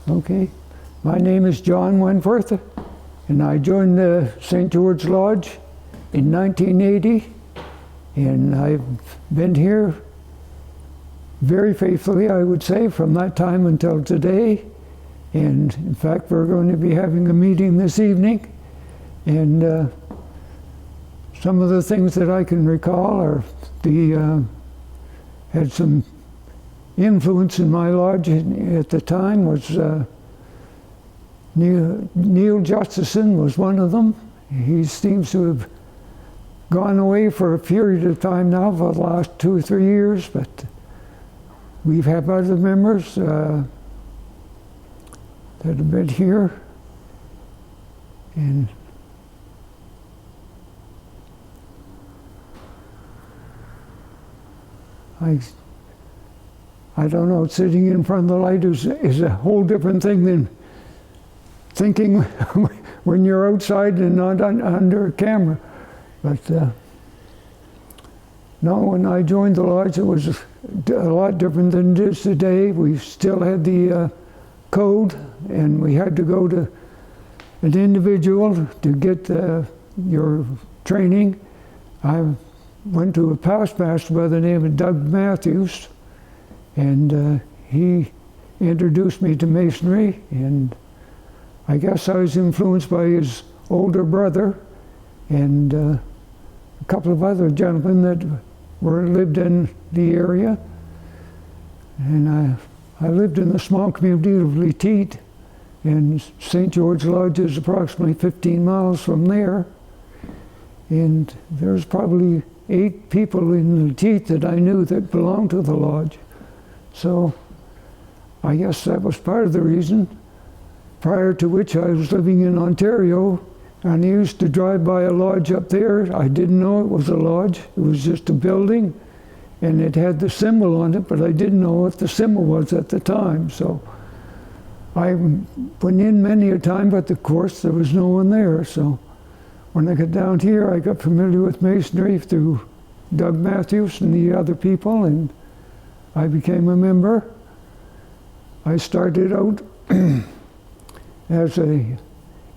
Okay. My name is John Wentworth, and I joined the St. George Lodge in 1980, and I've been here very faithfully, I would say, from that time until today. And in fact, we're going to be having a meeting this evening, and some of the things that I can recall are had some influence in my lodge at the time was Neil Justison was one of them. He seems to have gone away for a period of time now, for the last 2 or 3 years, but we've had other members that have been here. And I don't know, sitting in front of the light is a whole different thing than thinking when you're outside and not under a camera. But no, when I joined the lodge, it was a lot different than it is today. We still had the code, and we had to go to an individual to get your training. I went to a past master by the name of Doug Matthews, and he introduced me to masonry, and I guess I was influenced by his older brother and a couple of other gentlemen that lived in the area. And I lived in the small community of Letite, and St. George Lodge is approximately 15 miles from there. And there's probably 8 people in Letite that I knew that belonged to the lodge. So I guess that was part of the reason. Prior to which I was living in Ontario, and I used to drive by a lodge up there. I didn't know it was a lodge. It was just a building, and it had the symbol on it, but I didn't know what the symbol was at the time. So I went in many a time, but of course there was no one there. So when I got down here, I got familiar with masonry through Doug Matthews and the other people, and I became a member. I started out as a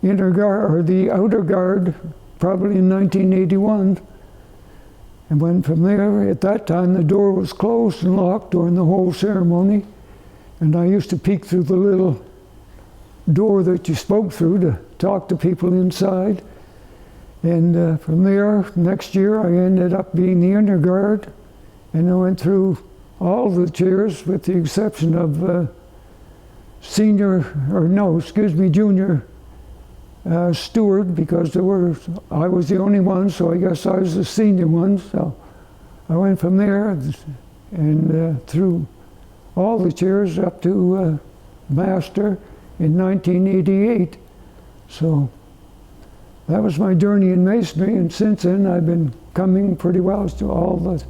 inner guard, or the outer guard, probably in 1981. And went from there. At that time, the door was closed and locked during the whole ceremony. And I used to peek through the little door that you spoke through to talk to people inside. And from there, next year, I ended up being the inner guard. And I went through all the chairs with the exception of junior steward, because I was the only one, so I guess I was the senior one. So I went from there and through all the chairs up to master in 1988. So that was my journey in masonry, and since then I've been coming pretty well to all the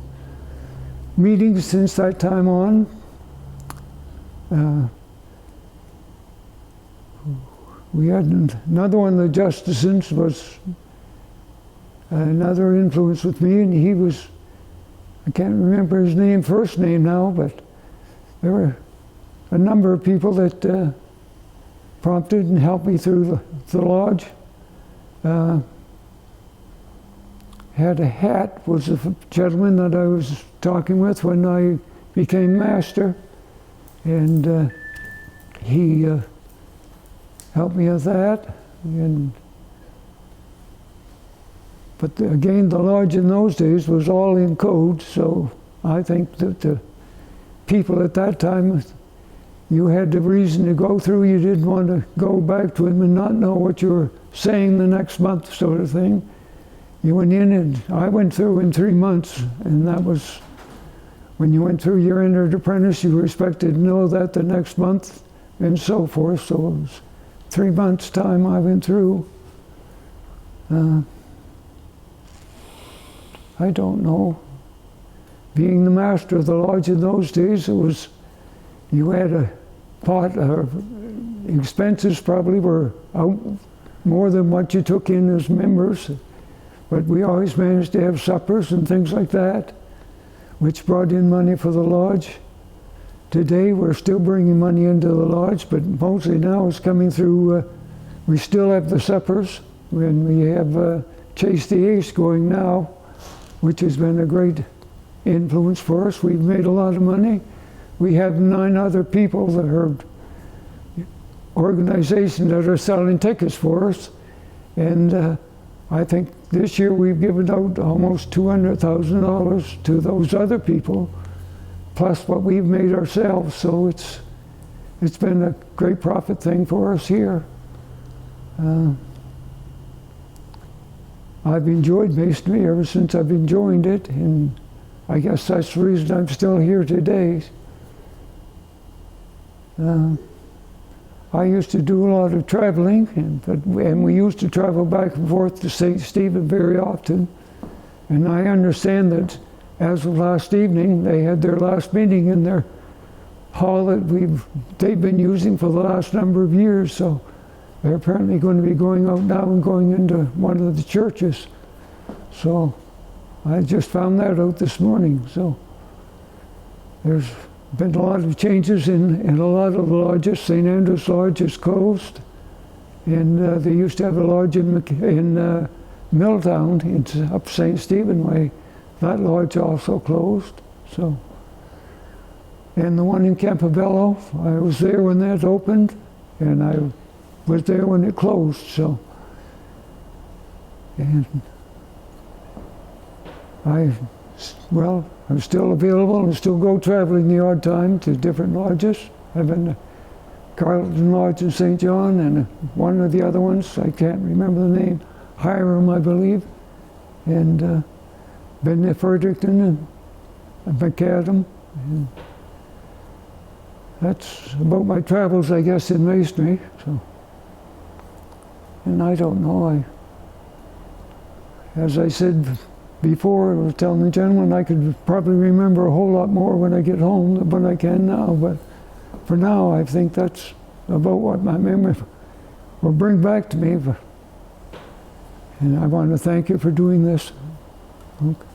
meetings since that time on. We had another one of the Justisons was another influence with me, and he was, I can't remember his first name now, but there were a number of people that prompted and helped me through the lodge. Had a hat, was a gentleman that I was talking with when I became master, and he helped me with that. But again, the lodge in those days was all in code, so I think that the people at that time, you had the reason to go through. You didn't want to go back to them and not know what you were saying the next month, sort of thing. You went in, and I went through in 3 months, and that was when you went through your entered apprentice, you were expected to know that the next month, and so forth. So it was 3 months' time I went through. I don't know. Being the master of the lodge in those days, it was, you had a pot, expenses probably were out more than what you took in as members, but we always managed to have suppers and things like that, which brought in money for the lodge. today we're still bringing money into the lodge, but mostly now it's coming through, we still have the suppers, and we have Chase the Ace going now, which has been a great influence for us. We've made a lot of money. We have 9 other people that are organizations that are selling tickets for us, and I think this year we've given out almost $200,000 to those other people, plus what we've made ourselves. So it's been a great profit thing for us here. I've enjoyed masonry ever since I've joined it, and I guess that's the reason I'm still here today. I used to do a lot of traveling, and we used to travel back and forth to St. Stephen very often. And I understand that as of last evening, they had their last meeting in their hall that they've been using for the last number of years. So they're apparently going to be going out now and going into one of the churches. So I just found that out this morning. So there's been a lot of changes in a lot of the lodges. St. Andrew's Lodge is closed, and they used to have a lodge in Milltown, it's up St. Stephen Way. That lodge also closed. So, and the one in Campobello, I was there when that opened, and I was there when it closed. So, and I'm still available and still go traveling the odd time to different lodges. I've been to Carleton Lodge in St. John, and one of the other ones, I can't remember the name, Hiram, I believe, and been to Fredericton and McAdam. And that's about my travels, I guess, in masonry. So, and I don't know, as I said before, I was telling the gentleman I could probably remember a whole lot more when I get home than what I can now, but for now I think that's about what my memory will bring back to me. And I want to thank you for doing this. Okay.